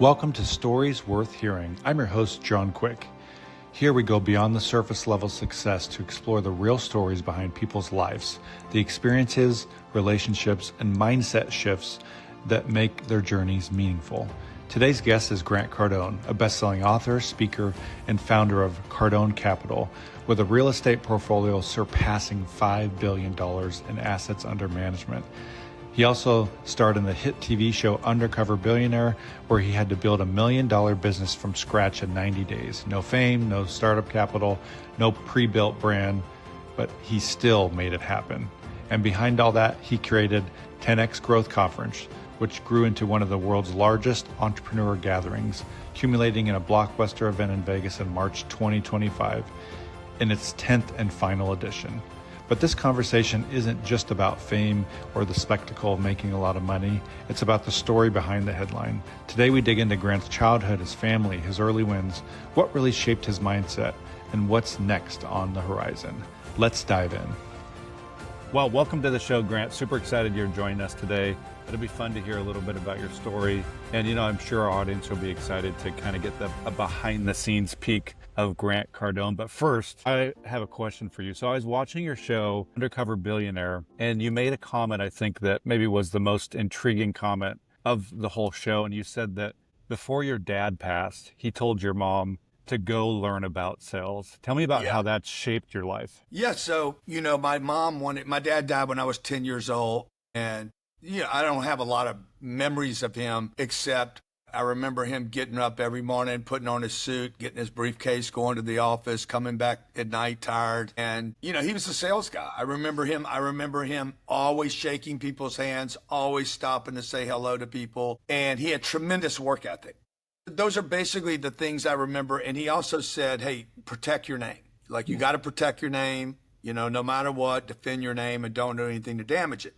Welcome to Stories Worth Hearing. I'm your host, John Quick. Here we go beyond the surface level success to explore the real stories behind people's lives, the experiences, relationships, and mindset shifts that make their journeys meaningful. Today's guest is Grant Cardone, a best-selling author, speaker, and founder of Cardone Capital, with a real estate portfolio surpassing $5 billion in assets under management. He also starred in the hit TV show Undercover Billionaire, where he had to build $1 million business from scratch in 90 days. No fame, no startup capital, no pre-built brand, but he still made it happen. And behind all that, he created 10X Growth Conference, which grew into one of the world's largest entrepreneur gatherings, accumulating in a blockbuster event in Vegas in March 2025 in its 10th and final edition. But this conversation isn't just about fame or the spectacle of making a lot of money. It's about the story behind the headline. Today we dig into Grant's childhood, his family, his early wins, what really shaped his mindset, and what's next on the horizon. Let's dive in. Well, welcome to the show, Grant. Super excited you're joining us today. It'll be fun to hear a little bit about your story. And, I'm sure our audience will be excited to kind of get a behind the scenes peek of Grant Cardone. But first, I have a question for you. So I was watching your show, Undercover Billionaire, and you made a comment, I think, that maybe was the most intriguing comment of the whole show. And you said that before your dad passed, he told your mom to go learn about sales. Tell me about how that shaped your life. Yeah. So, my dad died when I was 10 years old. And, I don't have a lot of memories of him, except I remember him getting up every morning, putting on his suit, getting his briefcase, going to the office, coming back at night tired. And, he was a sales guy. I remember him always shaking people's hands, always stopping to say hello to people. And he had tremendous work ethic. Those are basically the things I remember. And he also said, hey, protect your name. Like, you got to protect your name, no matter what, defend your name and don't do anything to damage it.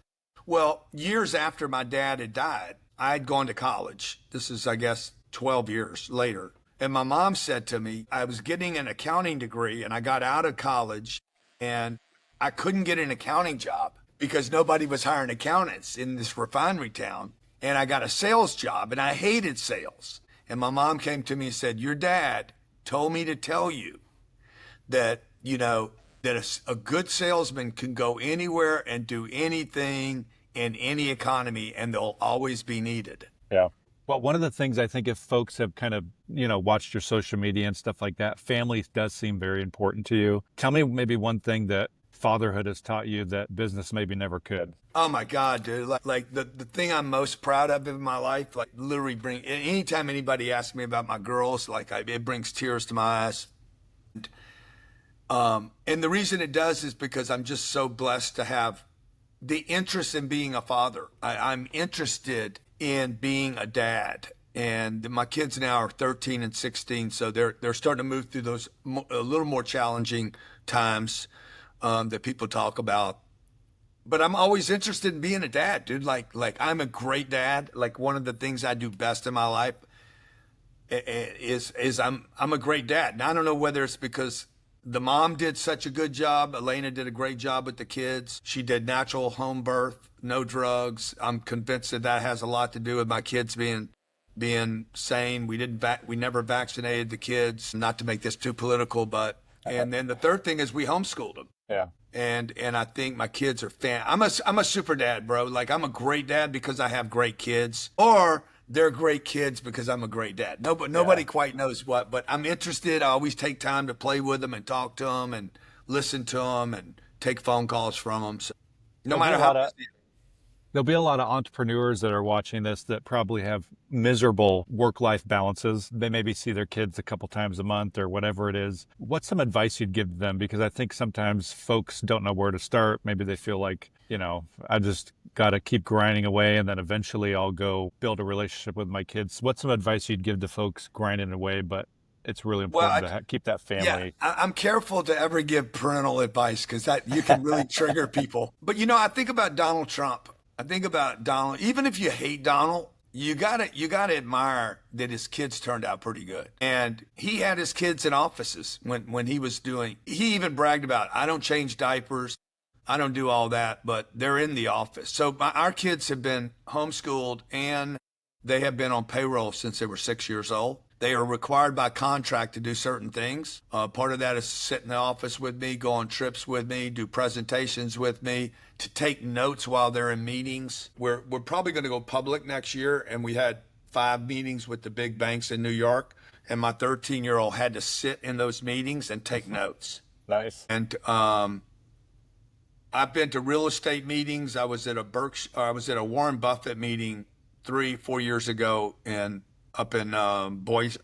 Well, years after my dad had died, I had gone to college. This is, I guess, 12 years later. And my mom said to me, I was getting an accounting degree and I got out of college and I couldn't get an accounting job because nobody was hiring accountants in this refinery town. And I got a sales job and I hated sales. And my mom came to me and said, your dad told me to tell you that, that a good salesman can go anywhere and do anything in any economy, and they'll always be needed. Yeah. Well, one of the things I think if folks have kind of, watched your social media and stuff like that, family does seem very important to you. Tell me maybe one thing that fatherhood has taught you that business maybe never could. Oh my God, dude. Like the thing I'm most proud of in my life, like literally anytime anybody asks me about my girls, it brings tears to my eyes. And the reason it does is because I'm just so blessed to have the interest in being a father. I'm interested in being a dad. And my kids now are 13 and 16, so they're starting to move through those a little more challenging times that people talk about. But I'm always interested in being a dad, dude. Like I'm a great dad. Like, one of the things I do best in my life is I'm a great dad. And I don't know whether it's because the mom did such a good job. Elena did a great job with the kids. She did natural home birth, no drugs. I'm convinced that has a lot to do with my kids being sane. We never vaccinated the kids. Not to make this too political, but and then the third thing is we homeschooled them. Yeah. And I think my kids are I'm a super dad, bro. Like, I'm a great dad because I have great kids, or they're great kids because I'm a great dad. Nobody quite knows what, but I'm interested. I always take time to play with them and talk to them and listen to them and take phone calls from them. So no matter how. There'll be a lot of entrepreneurs that are watching this that probably have miserable work-life balances. They maybe see their kids a couple times a month or whatever it is. What's some advice you'd give them? Because I think sometimes folks don't know where to start. Maybe they feel like, I just got to keep grinding away and then eventually I'll go build a relationship with my kids. What's some advice you'd give to folks grinding away, but it's really important to keep that family? Yeah, I'm careful to ever give parental advice because that you can really trigger people. But, I think about Donald Trump. I think about Donald. Even if you hate Donald, you gotta admire that his kids turned out pretty good. And he had his kids in offices when he was doing. He even bragged about, I don't change diapers, I don't do all that, but they're in the office. So our kids have been homeschooled and They have been on payroll since they were 6 years old. They are required by contract to do certain things. Part of that is to sit in the office with me, go on trips with me, do presentations with me, to take notes while they're in meetings. We're probably going to go public next year, and we had 5 meetings with the big banks in New York, and my 13-year-old had to sit in those meetings and take notes. Nice. And I've been to real estate meetings. I was at a Warren Buffett meeting 3-4 years ago, and up in Boise,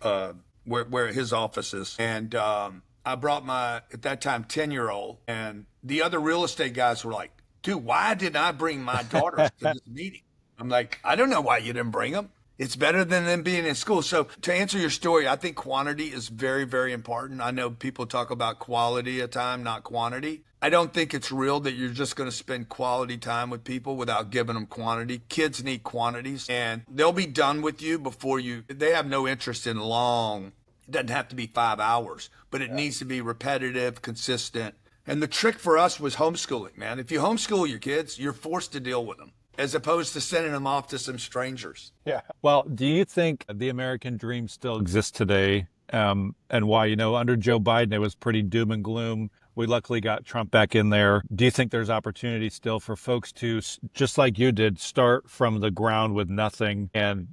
where his office is. And I brought my, at that time, 10-year-old, and the other real estate guys were like, dude, why didn't I bring my daughters to this meeting? I'm like, I don't know why you didn't bring them. It's better than them being in school. So to answer your story, I think quantity is very, very important. I know people talk about quality of time, not quantity. I don't think it's real that you're just going to spend quality time with people without giving them quantity. Kids need quantities, and they'll be done with you before they have no interest in long. It doesn't have to be 5 hours, but it needs to be repetitive, consistent. And the trick for us was homeschooling, man. If you homeschool your kids, you're forced to deal with them, as opposed to sending them off to some strangers. Yeah. Well, do you think the American dream still exists today? And why? Under Joe Biden, it was pretty doom and gloom. We luckily got Trump back in there. Do you think there's opportunity still for folks to, just like you did, start from the ground with nothing and,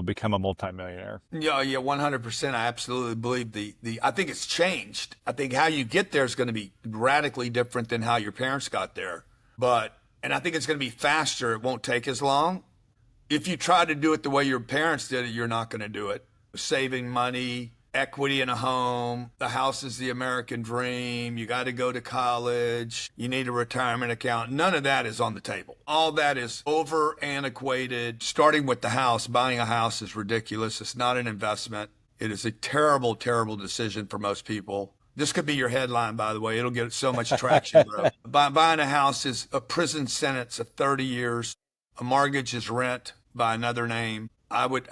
become a multimillionaire? Yeah, 100%. I absolutely believe I think it's changed. I think how you get there is going to be radically different than how your parents got there. And I think it's going to be faster. It won't take as long. If you try to do it the way your parents did it, you're not going to do it. Saving money, equity in a home, the house is the American dream, you got to go to college, you need a retirement account. None of that is on the table. All that is over antiquated. Starting with the house, buying a house is ridiculous. It's not an investment. It is a terrible, terrible decision for most people. This could be your headline, by the way. It'll get so much traction, bro. Buying a house is a prison sentence of 30 years. A mortgage is rent by another name. I would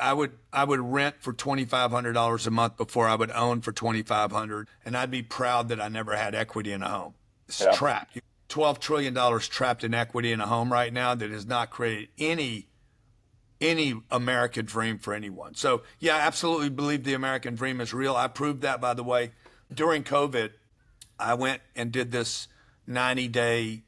rent for $2,500 a month before I would own for $2,500, and I'd be proud that I never had equity in a home. It's trapped. $12 trillion trapped in equity in a home right now that has not created any American dream for anyone. So yeah, I absolutely believe the American dream is real. I proved that, by the way. During COVID, I went and did this 90-day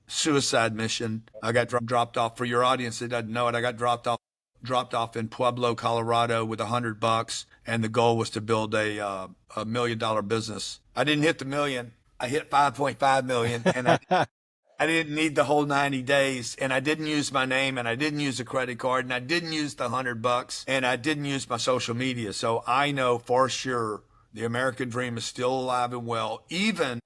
suicide mission. I got dropped off. For your audience that doesn't know it, I got dropped off in Pueblo, Colorado with $100, and the goal was to build a $1 million business. I didn't hit the million. I hit 5.5 million, and I didn't need the whole 90 days, and I didn't use my name, and I didn't use a credit card, and I didn't use the $100, and I didn't use my social media. So I know for sure the American dream is still alive and well, even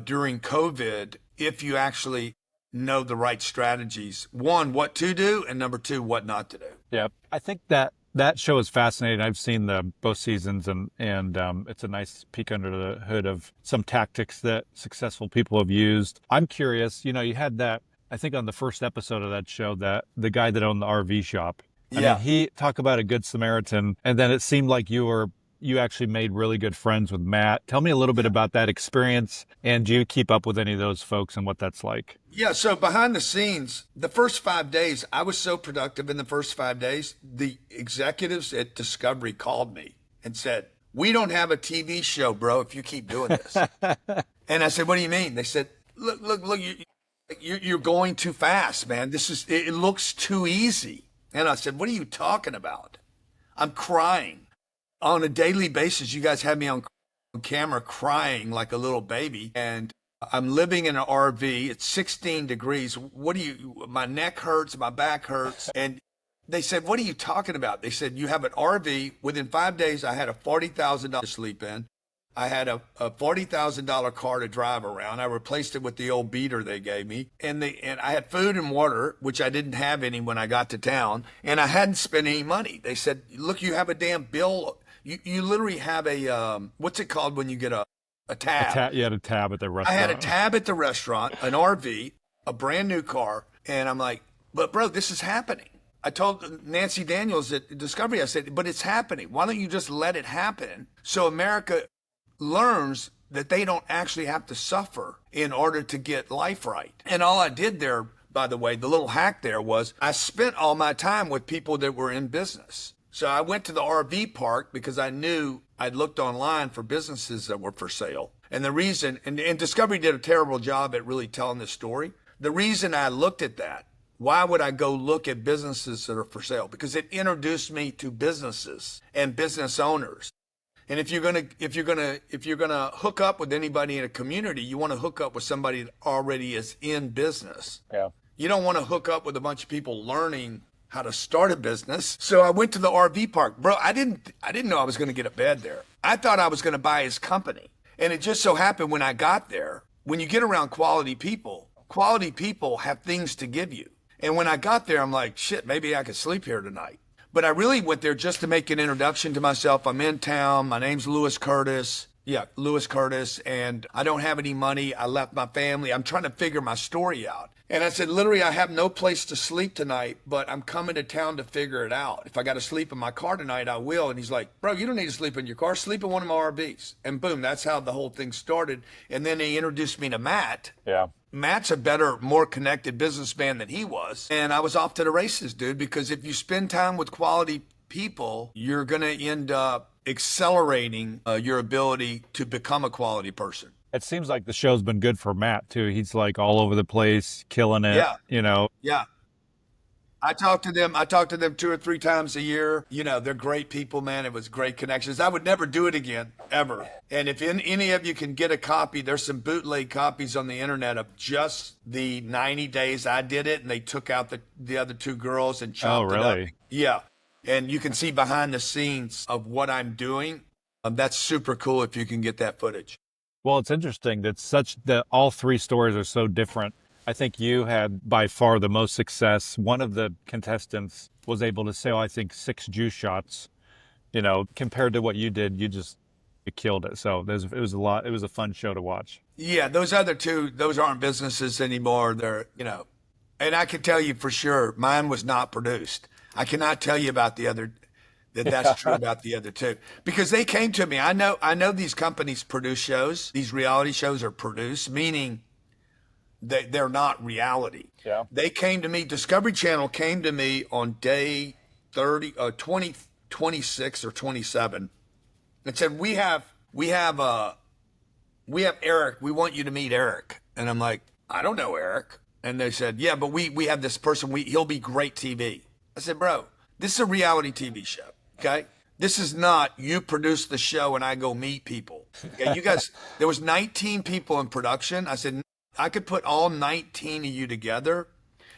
during COVID, if you actually know the right strategies. 1, what to do, and number 2, what not to do. Yeah, I think that show is fascinating. I've seen both seasons, and it's a nice peek under the hood of some tactics that successful people have used. I'm curious, you had that, I think on the first episode of that show, that the guy that owned the RV shop. I mean, he talked about a good Samaritan, and then it seemed like you actually made really good friends with Matt. Tell me a little bit about that experience, and do you keep up with any of those folks and what that's like? Yeah, so behind the scenes, the first 5 days, I was so productive in the first 5 days. The executives at Discovery called me and said, we don't have a TV show, bro, if you keep doing this. And I said, what do you mean? They said, look, you're going too fast, man. It looks too easy. And I said, what are you talking about? I'm crying. On a daily basis, you guys have me on camera crying like a little baby, and I'm living in an RV. It's 16 degrees. My neck hurts, my back hurts. And they said, what are you talking about? They said, you have an RV. Within 5 days, I had a $40,000 to sleep in. I had a $40,000 car to drive around. I replaced it with the old beater they gave me. And I had food and water, which I didn't have any when I got to town. And I hadn't spent any money. They said, look, you have a damn bill. You literally have a, what's it called when you get a tab? You had a tab at the restaurant. I had a tab at the restaurant, an RV, a brand new car. And I'm like, but bro, this is happening. I told Nancy Daniels at Discovery, I said, but it's happening. Why don't you just let it happen so America learns that they don't actually have to suffer in order to get life right? And all I did there, by the way, the little hack there was I spent all my time with people that were in business. So I went to the RV park because I knew I'd looked online for businesses that were for sale. And the reason, and Discovery did a terrible job at really telling this story. The reason I looked at that, why would I go look at businesses that are for sale? Because it introduced me to businesses and business owners. And if you're gonna hook up with anybody in a community, you want to hook up with somebody that already is in business. Yeah. You don't want to hook up with a bunch of people learning how to start a business. So I went to the RV park. Bro, I didn't know I was going to get a bed there. I thought I was going to buy his company. And it just so happened when I got there, when you get around quality people have things to give you. And when I got there, I'm like, shit, maybe I could sleep here tonight. But I really went there just to make an introduction to myself. I'm in town. My name's Louis Curtis. Yeah, Louis Curtis. And I don't have any money. I left my family. I'm trying to figure my story out. And I said, literally, I have no place to sleep tonight, but I'm coming to town to figure it out. If I got to sleep in my car tonight, I will. And he's like, bro, you don't need to sleep in your car. Sleep in one of my RVs. And boom, that's how the whole thing started. And then they introduced me to Matt. Yeah. Matt's a better, more connected businessman than he was. And I was off to the races, dude, because if you spend time with quality people, you're going to end up accelerating your ability to become a quality person. It seems like the show's been good for Matt too. He's like all over the place, killing it. Yeah. You know. Yeah. I talk to them 2 or 3 times a year. You know, they're great people, man. It was great connections. I would never do it again, ever. And if any of you can get a copy, there's some bootleg copies on the internet of just the 90 days I did it, and they took out the other 2 girls and chopped it up. Yeah. And you can see behind the scenes of what I'm doing. That's super cool if you can get that footage. Well, it's interesting that all 3 stories are so different. I think you had by far the most success. One of the contestants was able to sell, I think, 6 juice shots. You know, compared to what you did, you killed it. So it was a lot. It was a fun show to watch. Yeah, those other 2, those aren't businesses anymore. They're, you know, and I can tell you for sure, mine was not produced. I cannot tell you about the other. That's true about the other 2 because they came to me. I know these companies produce shows. These reality shows are produced, meaning they're not reality. Yeah. They came to me. Discovery Channel came to me on day 26 or 27 and said, we have Eric. We want you to meet Eric. And I'm like, I don't know Eric. And they said, yeah, but we have this person. He'll be great TV. I said, bro, this is a reality TV show. Okay. This is not you produce the show and I go meet people. Okay. You guys, there was 19 people in production. I said, I could put all 19 of you together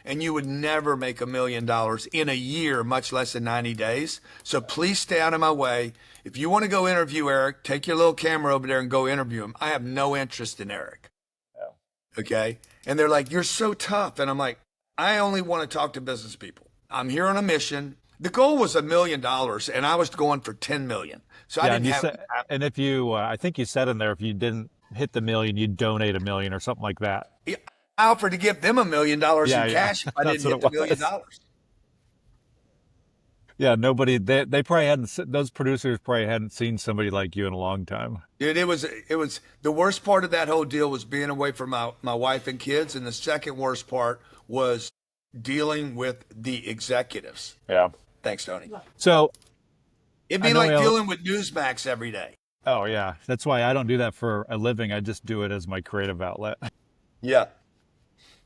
and you would never make $1 million in a year, much less than 90 days. So please stay out of my way. If you want to go interview Eric, take your little camera over there and go interview him. I have no interest in Eric. Yeah. Okay. And they're like, you're so tough. And I'm like, I only want to talk to business people. I'm here on a mission. The goal was $1 million, and I was going for 10 million. So I didn't have. And if you, I think you said in there, if you didn't hit the $1 million, you'd donate $1 million or something like that. I offered to give them $1 million in cash if I didn't hit the $1 million. Yeah, nobody. They probably hadn't. Those producers probably hadn't seen somebody like you in a long time. Dude, it was the worst part of that whole deal was being away from my wife and kids, and the second worst part was dealing with the executives. Yeah. Thanks, Tony. So it'd be like dealing with Newsmax every day. Oh yeah, that's why I don't do that for a living. I just do it as my creative outlet. Yeah.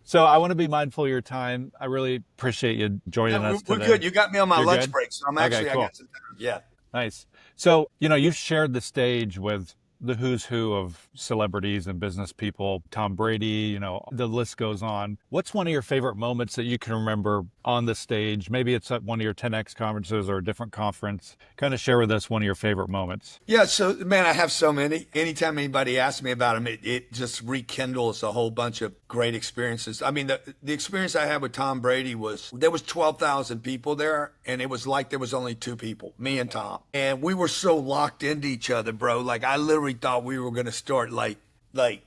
So I want to be mindful of your time. I really appreciate you joining us today. We're good. You got me on my lunch good? break, so I'm actually cool. I got some time. Yeah. Nice. So you've shared the stage with the who's who of celebrities and business people, Tom Brady, the list goes on. What's one of your favorite moments that you can remember on the stage? Maybe it's at one of your 10X conferences or a different conference. Kind of share with us one of your favorite moments. Yeah, so man, I have so many. Anytime anybody asks me about them, it just rekindles a whole bunch of great experiences. I mean, the experience I had with Tom Brady was there was 12,000 people there, and it was like there was only 2 people, me and Tom. And we were so locked into each other, bro. Like I literally thought we were going to start like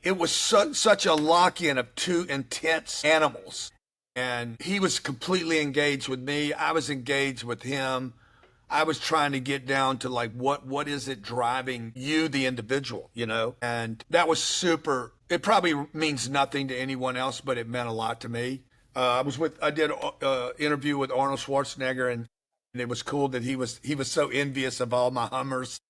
it was such a lock-in of 2 intense animals. And he was completely engaged with me. I was engaged with him. I was trying to get down to like, what is it driving you, the individual, And that was super. It probably means nothing to anyone else, but it meant a lot to me. I did an interview with Arnold Schwarzenegger, and it was cool that he was so envious of all my Hummers.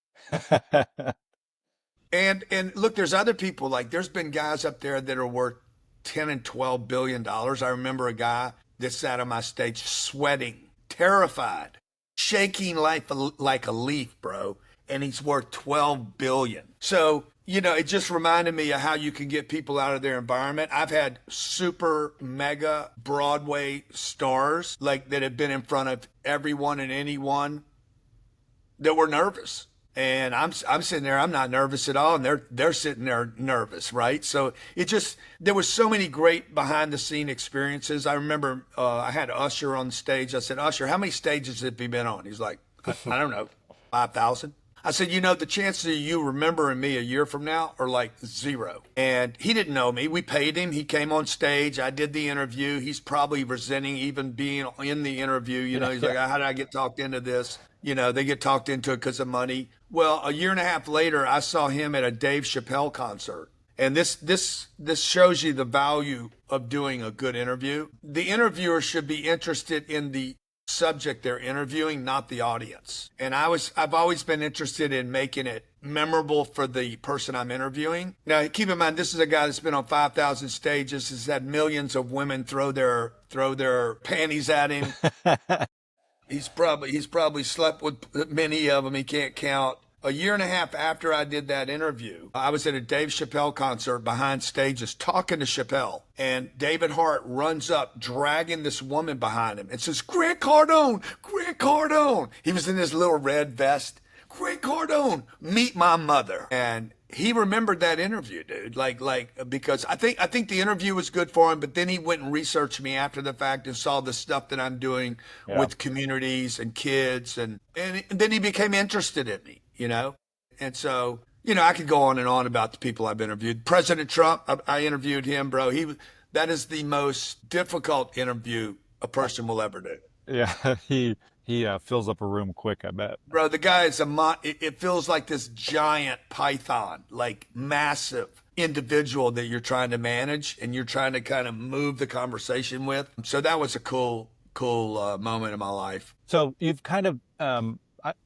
And look, there's other people, like there's been guys up there that are worth 10 and 12 billion dollars. I remember a guy that sat on my stage sweating, terrified, shaking like a leaf, bro, and he's worth 12 billion. So, it just reminded me of how you can get people out of their environment. I've had super mega Broadway stars like that have been in front of everyone and anyone that were nervous. And I'm sitting there, I'm not nervous at all, and they're sitting there nervous, right? So there was so many great behind the scene experiences. I remember I had Usher on stage. I said, Usher, how many stages have you been on? He's like, I don't know, 5,000. I said, the chances of you remembering me a year from now are like zero. And he didn't know me. We paid him. He came on stage. I did the interview. He's probably resenting even being in the interview. He's like, how did I get talked into this? They get talked into it because of money. Well, a year and a half later, I saw him at a Dave Chappelle concert. And this shows you the value of doing a good interview. The interviewer should be interested in the subject they're interviewing, not the audience. And I've always been interested in making it memorable for the person I'm interviewing. Now, keep in mind, this is a guy that's been on 5,000 stages, has had millions of women throw their panties at him. He's probably slept with many of them. He can't count. A year and a half after I did that interview, I was at a Dave Chappelle concert behind stages talking to Chappelle. And David Hart runs up, dragging this woman behind him and says, Grant Cardone, Grant Cardone. He was in his little red vest. Grant Cardone, meet my mother. And he remembered that interview, dude. Because I think the interview was good for him, but then he went and researched me after the fact and saw the stuff that I'm doing with communities and kids, and then he became interested in me, And so, I could go on and on about the people I've interviewed. President Trump, I interviewed him, bro. That is the most difficult interview a person will ever do. Yeah, he fills up a room quick, I bet. Bro, the guy is it feels like this giant python, like massive individual that you're trying to manage and you're trying to kind of move the conversation with. So that was a cool moment in my life. So you've kind of,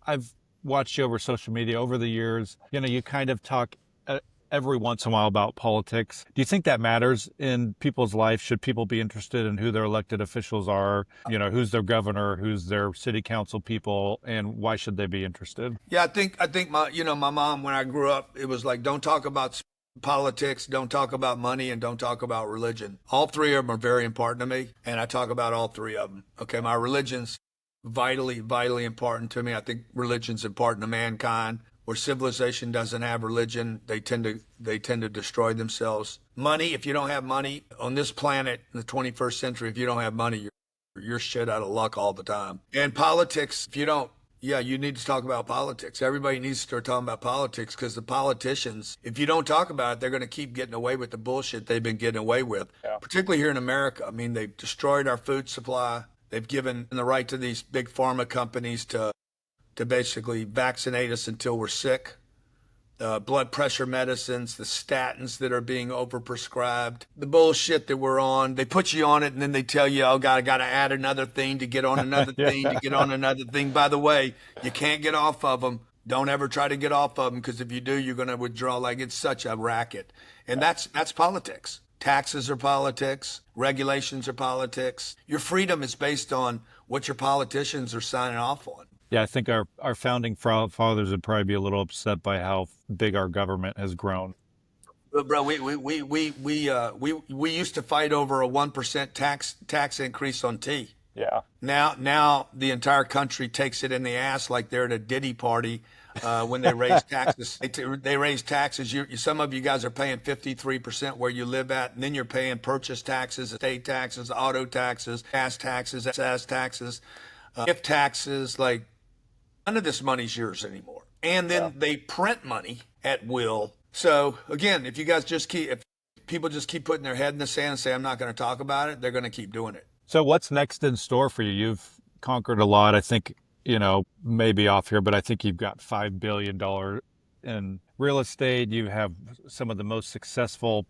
I've watched you over social media over the years. You kind of talk every once in a while about politics. Do you think that matters in people's life? Should people be interested in who their elected officials are? Who's their governor, who's their city council people, and why should they be interested? Yeah, I think my mom, when I grew up, it was like, don't talk about politics, don't talk about money, and don't talk about religion. All three of them are very important to me, and I talk about all three of them. Okay, my religion's vitally, vitally important to me. I think religion's important to mankind. Where civilization doesn't have religion, they tend to destroy themselves. Money, if you don't have money on this planet in the 21st century, if you don't have money, you're shit out of luck all the time. And politics, if you don't, you need to talk about politics. Everybody needs to start talking about politics, because the politicians, if you don't talk about it, they're going to keep getting away with the bullshit they've been getting away with, particularly here in America. I mean, they've destroyed our food supply. They've given the right to these big pharma companies to basically vaccinate us until we're sick. Blood pressure medicines, the statins that are being overprescribed, the bullshit that we're on. They put you on it and then they tell you, oh God, I got to add another thing to get on another thing to get on another thing. By the way, you can't get off of them. Don't ever try to get off of them, because if you do, you're going to withdraw. Like, it's such a racket. And that's politics. Taxes are politics. Regulations are politics. Your freedom is based on what your politicians are signing off on. Yeah, I think our founding fathers would probably be a little upset by how big our government has grown. But bro, we used to fight over a 1% tax increase on tea. Yeah. Now the entire country takes it in the ass like they're at a Diddy party when they raise taxes. They raise taxes. Some of you guys are paying 53% where you live at, and then you're paying purchase taxes, estate taxes, auto taxes, gas taxes, excess taxes, gift taxes. Like, none of this money's yours anymore. And then they print money at will. So again, if people just keep putting their head in the sand and say, I'm not going to talk about it, they're going to keep doing it. So what's next in store for you? You've conquered a lot. I think, maybe off here, but I think you've got $5 billion in real estate. You have some of the most successful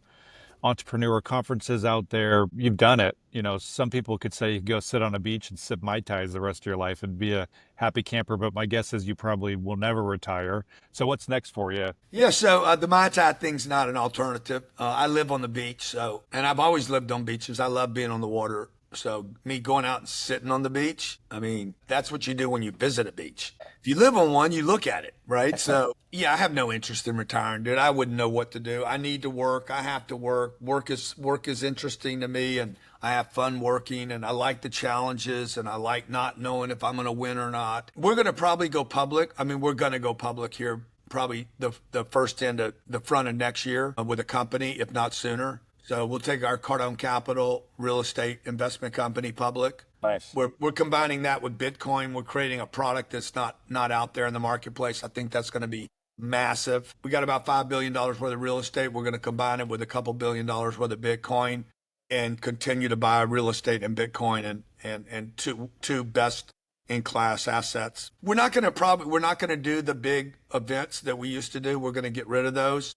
entrepreneur conferences out there. You've done it. You know, some people could say you could go sit on a beach and sip Mai Tais the rest of your life and be a happy camper, but my guess is you probably will never retire. So what's next for you? Yeah, so the Mai Tai thing's not an alternative. I live on the beach, and I've always lived on beaches. I love being on the water. So me going out and sitting on the beach, I mean, that's what you do when you visit a beach. If you live on one, you look at it, right? So yeah, I have no interest in retiring, dude. I wouldn't know what to do. I need to work. I have to work. Work is interesting to me, and I have fun working, and I like the challenges, and I like not knowing if I'm going to win or not. We're going to probably go public. I mean, we're going to go public here probably the first end of the front of next year with a company, if not sooner. So we'll take our Cardone Capital real estate investment company public. Nice. We're combining that with Bitcoin. We're creating a product that's not out there in the marketplace. I think that's going to be massive. We got about $5 billion worth of real estate. We're going to combine it with a couple $1 billion worth of Bitcoin and continue to buy real estate and Bitcoin and two best in class assets. We're not going to do the big events that we used to do. We're going to get rid of those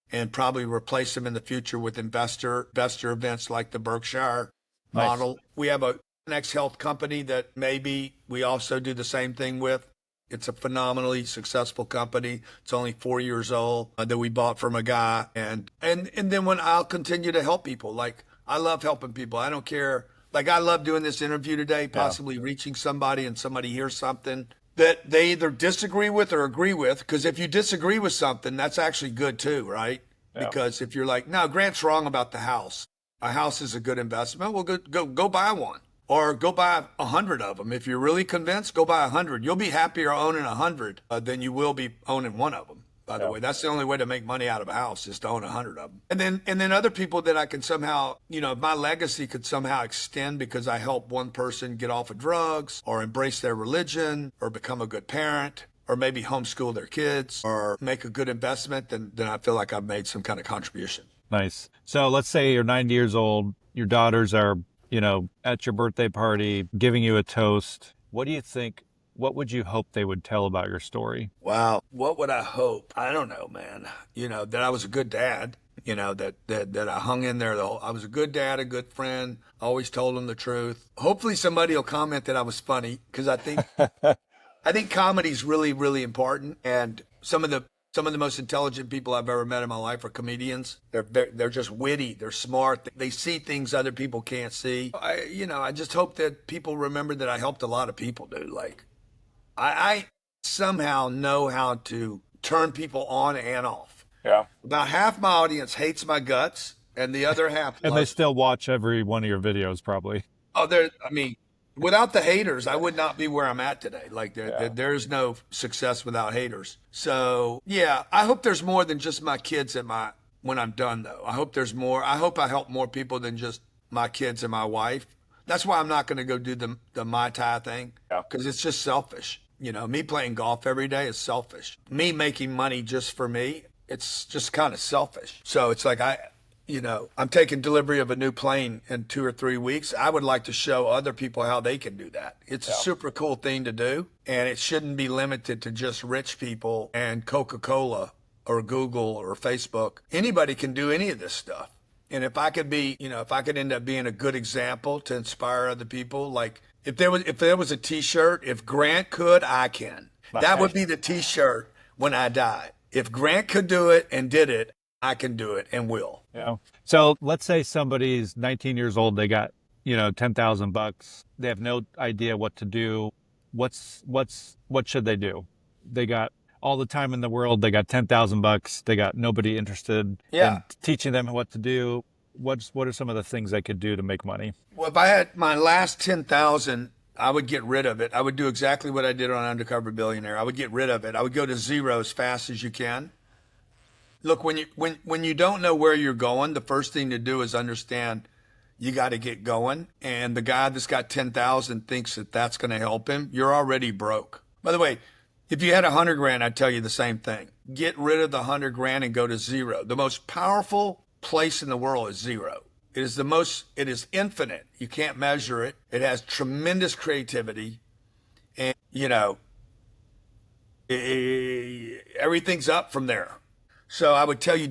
and probably replace them in the future with investor events like the Berkshire model. Nice. We have a next health company that maybe we also do the same thing with. It's a phenomenally successful company. It's only 4 years old that we bought from a guy. And then when I'll continue to help people, like I love helping people. I don't care. Like I love doing this interview today, possibly reaching somebody and somebody hears something that they either disagree with or agree with. Because if you disagree with something, that's actually good too, right? Yeah. Because if you're like, no, Grant's wrong about the house. A house is a good investment. Well, go buy one. Or go buy 100 of them. If you're really convinced, go buy 100. You'll be happier owning 100 than you will be owning one of them. By the way, that's the only way to make money out of a house is to own 100 of them. And then other people that I can somehow, my legacy could somehow extend because I help one person get off of drugs or embrace their religion or become a good parent or maybe homeschool their kids or make a good investment, then I feel like I've made some kind of contribution. Nice. So let's say you're 90 years old, your daughters are, at your birthday party, giving you a toast. What do you think? What would you hope they would tell about your story? Wow. What would I hope? I don't know, man. That I was a good dad, that I hung in there. I was a good dad, a good friend, always told them the truth. Hopefully somebody will comment that I was funny because I think, I think comedy is really, really important. And some of the most intelligent people I've ever met in my life are comedians. They're just witty. They're smart. They see things other people can't see. I just hope that people remember that I helped a lot of people, dude. Like, I somehow know how to turn people on and off. Yeah. About half my audience hates my guts, and the other half and they still watch every one of your videos, probably. Oh, without the haters, I would not be where I'm at today. Like there's no success without haters. So yeah, I hope there's more than just my kids when I'm done though. I hope there's more. I hope I help more people than just my kids and my wife. That's why I'm not going to go do the Mai Tai thing because it's just selfish. Me playing golf every day is selfish. Me making money just for me, it's just kind of selfish. So it's like I'm taking delivery of a new plane in 2 or 3 weeks. I would like to show other people how they can do that. It's a super cool thing to do, and it shouldn't be limited to just rich people and Coca-Cola or Google or Facebook. Anybody can do any of this stuff. And if I could end up being a good example to inspire other people, like if there was a T-shirt, if Grant could, I can. That would be the T-shirt when I die. If Grant could do it and did it, I can do it and will. Yeah. So let's say somebody's 19 years old. They got, $10,000. They have no idea what to do. What should they do? They got all the time in the world. They got $10,000. They got nobody interested in teaching them what to do. What are some of the things they could do to make money? Well, if I had my last 10,000, I would get rid of it. I would do exactly what I did on Undercover Billionaire. I would get rid of it. I would go to zero as fast as you can. Look, when you don't know where you're going, the first thing to do is understand you got to get going. And the guy that's got 10,000 thinks that that's going to help him. You're already broke. By the way, if you had 100 grand, I'd tell you the same thing. Get rid of the 100 grand and go to zero. The most powerful place in the world is zero. It is infinite. You can't measure it. It has tremendous creativity. And, everything's up from there. So I would tell you,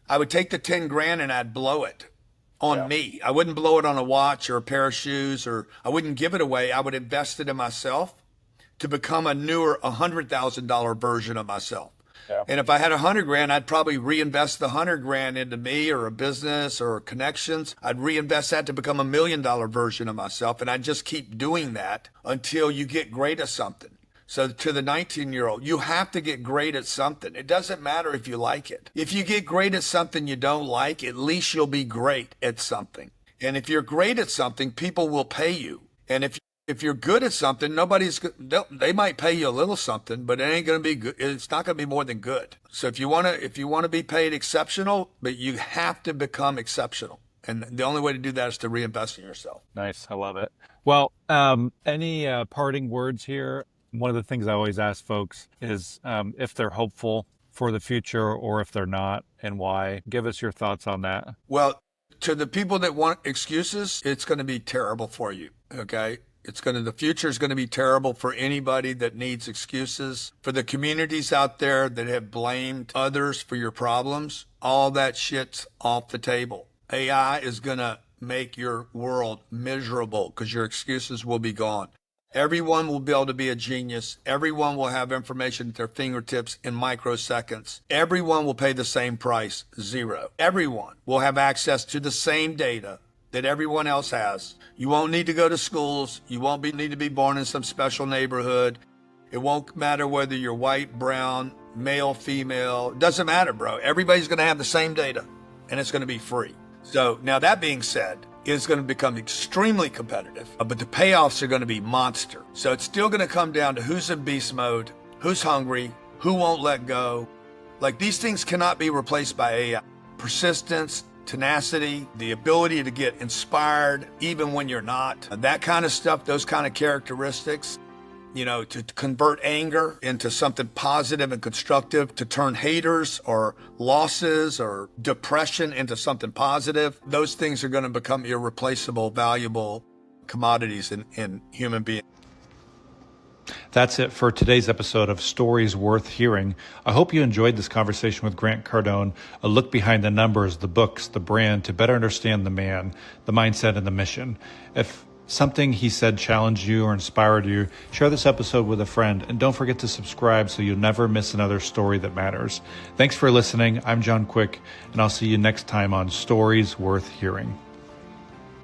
I would take the 10 grand and I'd blow it on me. I wouldn't blow it on a watch or a pair of shoes, or I wouldn't give it away. I would invest it in myself to become a newer $100,000 version of myself. Yeah. And if I had 100 grand, I'd probably reinvest the 100 grand into me or a business or connections. I'd reinvest that to become $1 million version of myself. And I'd just keep doing that until you get great at something. So to the 19-year-old, you have to get great at something. It doesn't matter if you like it. If you get great at something you don't like, at least you'll be great at something. And if you're great at something, people will pay you. And if you're good at something, they might pay you a little something, but it ain't going to be good. It's not going to be more than good. So if you want to be paid exceptional, but you have to become exceptional. And the only way to do that is to reinvest in yourself. Nice. I love it. Well, any parting words here? One of the things I always ask folks is if they're hopeful for the future or if they're not, and why. Give us your thoughts on that. Well, to the people that want excuses, it's going to be terrible for you. Okay. The future is going to be terrible for anybody that needs excuses. For the communities out there that have blamed others for your problems, all that shit's off the table. AI is going to make your world miserable because your excuses will be gone. Everyone will be able to be a genius. Everyone will have information at their fingertips in microseconds. Everyone will pay the same price, zero. Everyone will have access to the same data that everyone else has. You won't need to go to schools. You won't need to be born in some special neighborhood. It won't matter whether you're white, brown, male, female. It doesn't matter, bro. Everybody's going to have the same data, and it's going to be free. So now that being said, it's going to become extremely competitive, but the payoffs are going to be monster. So it's still going to come down to who's in beast mode, who's hungry, who won't let go. Like, these things cannot be replaced by AI. Persistence, tenacity, the ability to get inspired even when you're not, that kind of stuff, those kind of characteristics, to convert anger into something positive and constructive, to turn haters or losses or depression into something positive. Those things are going to become irreplaceable, valuable commodities in human beings. That's it for today's episode of Stories Worth Hearing. I hope you enjoyed this conversation with Grant Cardone, a look behind the numbers, the books, the brand, to better understand the man, the mindset, and the mission. If something he said challenged you or inspired you, share this episode with a friend, and don't forget to subscribe so you'll never miss another story that matters. Thanks for listening. I'm John Quick, and I'll see you next time on Stories Worth Hearing.